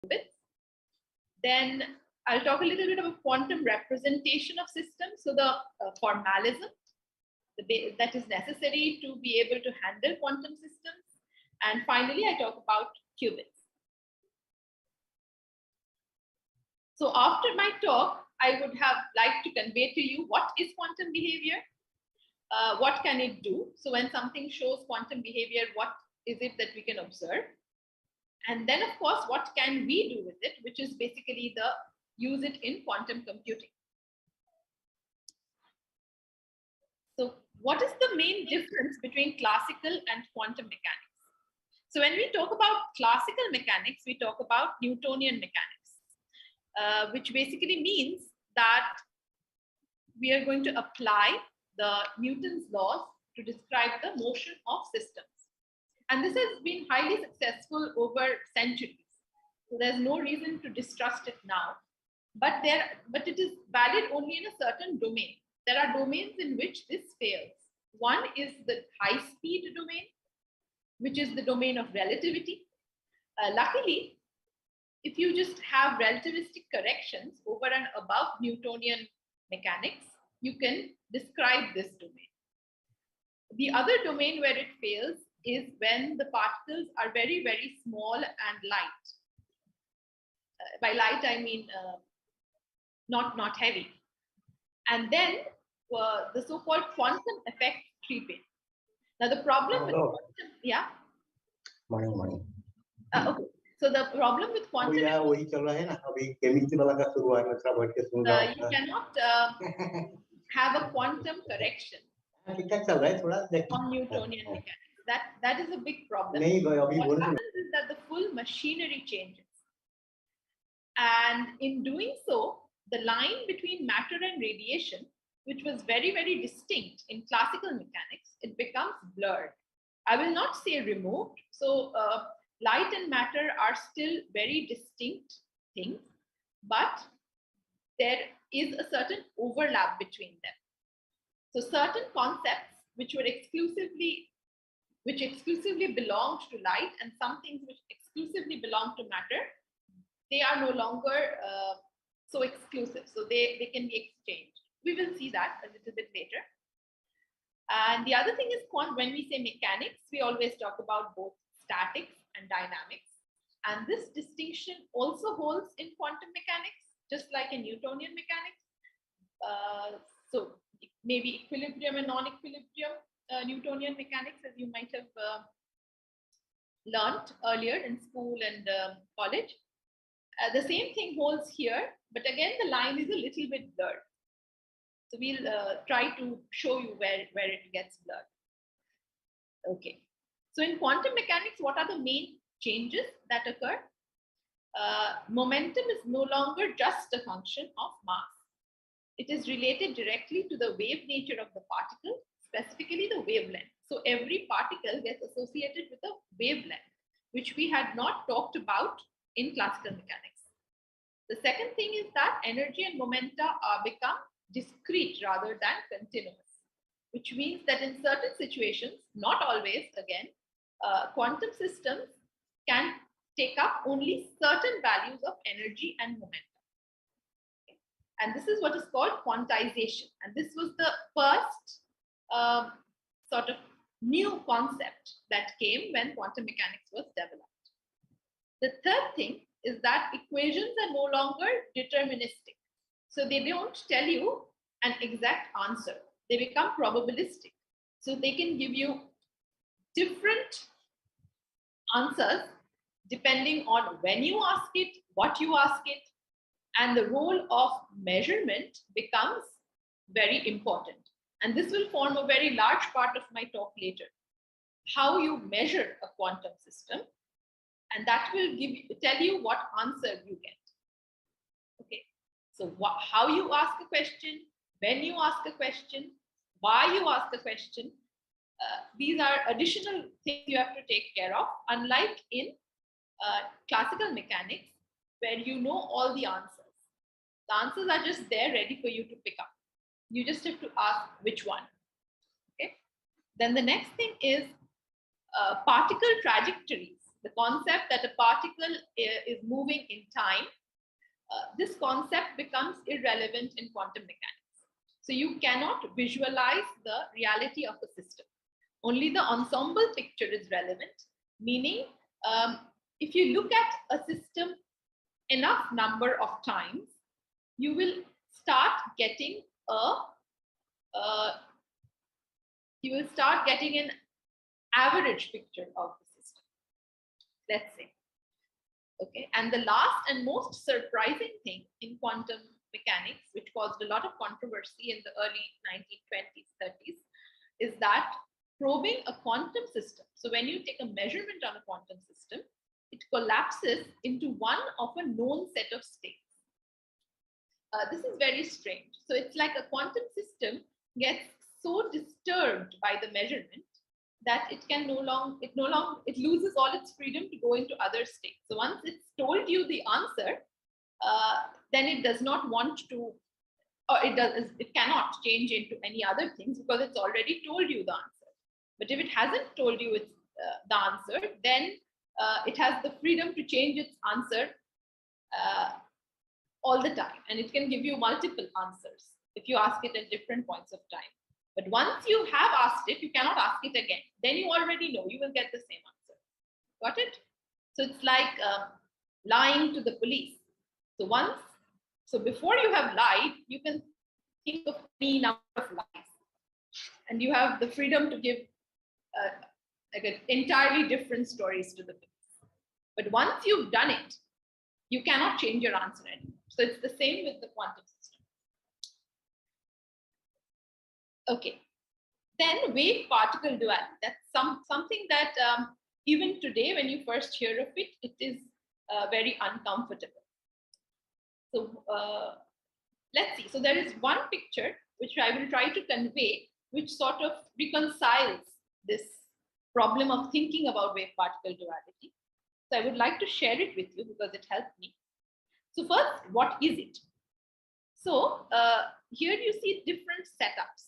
qubits. Then I'll talk a little bit about quantum representation of systems. So the formalism that is necessary to be able to handle quantum systems. And finally, I talk about qubits. So after my talk, I would have liked to convey to you what is quantum behavior, what can it do? So when something shows quantum behavior, what is it that we can observe? And then, of course, what can we do with it, which is basically the use it in quantum computing. So what is the main difference between classical and quantum mechanics? So when we talk about classical mechanics, we talk about Newtonian mechanics, which basically means that we are going to apply the Newton's laws to describe the motion of systems. And this has been highly successful over centuries. So there's no reason to distrust it now. But it is valid only in a certain domain. There are domains in which this fails. One is the high-speed domain, which is the domain of relativity. Luckily, if you just have relativistic corrections over and above Newtonian mechanics, you can describe this domain. The other domain where it fails is when the particles are very, very small and light. By light, I mean not heavy. And then the so-called quantum effect creep in. Now the problem with quantum, yeah? Morning. Okay. So the problem with quantum you cannot have a quantum correction on Newtonian mechanics. That is a big problem. What happens is that the full machinery changes. And in doing so, the line between matter and radiation, which was very, very distinct in classical mechanics, it becomes blurred. I will not say removed. So light and matter are still very distinct things, but there is a certain overlap between them. So certain concepts which exclusively belonged to light, and some things which exclusively belong to matter, they are no longer so exclusive. So they can be exchanged. We will see that a little bit later. And the other thing is, when we say mechanics, we always talk about both statics and dynamics. And this distinction also holds in quantum mechanics, just like in Newtonian mechanics. So maybe equilibrium and non-equilibrium Newtonian mechanics, as you might have learned earlier in school and college. The same thing holds here, but again, the line is a little bit blurred. So we'll try to show you where it gets blurred. Okay. So in quantum mechanics, what are the main changes that occur? Momentum is no longer just a function of mass. It is related directly to the wave nature of the particle, specifically the wavelength. So every particle gets associated with a wavelength, which we had not talked about in classical mechanics. The second thing is that energy and momenta are become discrete rather than continuous, which means that in certain situations, not always again, quantum systems can take up only certain values of energy and momentum. Okay. And this is what is called quantization. And this was the first sort of new concept that came when quantum mechanics was developed. The third thing is that equations are no longer deterministic. So they don't tell you an exact answer. They become probabilistic. So they can give you different answers depending on when you ask it, what you ask it, and the role of measurement becomes very important. And this will form a very large part of my talk later. How you measure a quantum system, and that will tell you what answer you get. Okay, so how you ask a question, when you ask a question, why you ask a question, these are additional things you have to take care of, unlike in classical mechanics, where you know all the answers. The answers are just there ready for you to pick up. You just have to ask which one. Okay. Then the next thing is particle trajectories the concept that a particle is moving in time, this concept becomes irrelevant in quantum mechanics. So you cannot visualize the reality of the system. Only the ensemble picture is relevant, meaning if you look at a system enough number of times, you will start getting an average picture of the system, let's say. Okay, and the last and most surprising thing in quantum mechanics, which caused a lot of controversy in the early 1920s, 30s, is that probing a quantum system. So when you take a measurement on a quantum system, it collapses into one of a known set of states. This is very strange. So it's like a quantum system gets so disturbed by the measurement that it loses all its freedom to go into other states. So once it's told you the answer, then it does not want to, or it cannot change into any other things because it's already told you the answer. But if it hasn't told you it's the answer, then it has the freedom to change its answer all the time, and it can give you multiple answers if you ask it at different points of time. But once you have asked it, you cannot ask it again. Then you already know, you will get the same answer. Got it? So it's like lying to the police. So before you have lied, you can think of any number of lies, and you have the freedom to give entirely different stories to the police. But once you've done it, you cannot change your answer anymore. So it's the same with the quantum system. Okay, then wave-particle duality. That's something that even today, when you first hear of it, it is very uncomfortable. So let's see. So there is one picture which I will try to convey, which sort of reconciles this problem of thinking about wave-particle duality. So I would like to share it with you because it helped me. So first, what is it? So here you see different setups.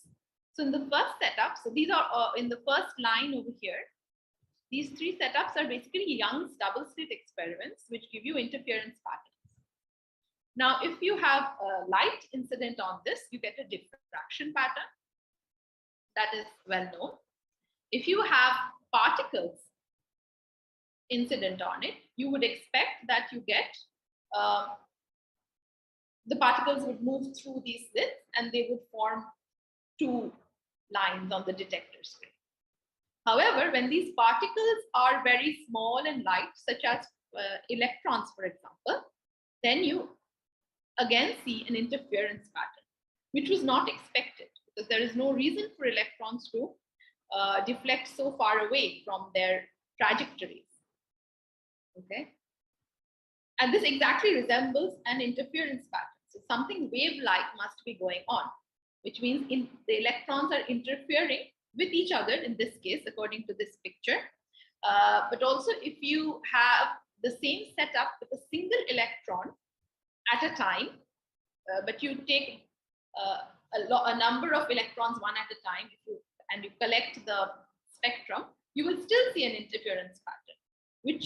So in the first setup, so these are in the first line over here. These three setups are basically Young's double slit experiments, which give you interference patterns. Now, if you have a light incident on this, you get a diffraction pattern. That is well known. If you have particles incident on it, you would expect that you get the particles would move through these slits and they would form two lines on the detector screen. However, when these particles are very small and light, such as electrons, for example, then you again see an interference pattern, which was not expected because there is no reason for electrons to deflect so far away from their trajectories. Okay. And this exactly resembles an interference pattern. So something wave-like must be going on, which means the electrons are interfering with each other in this case, according to this picture. But also if you have the same setup with a single electron at a time, but you take a number of electrons one at a time, and you collect the spectrum, you will still see an interference pattern.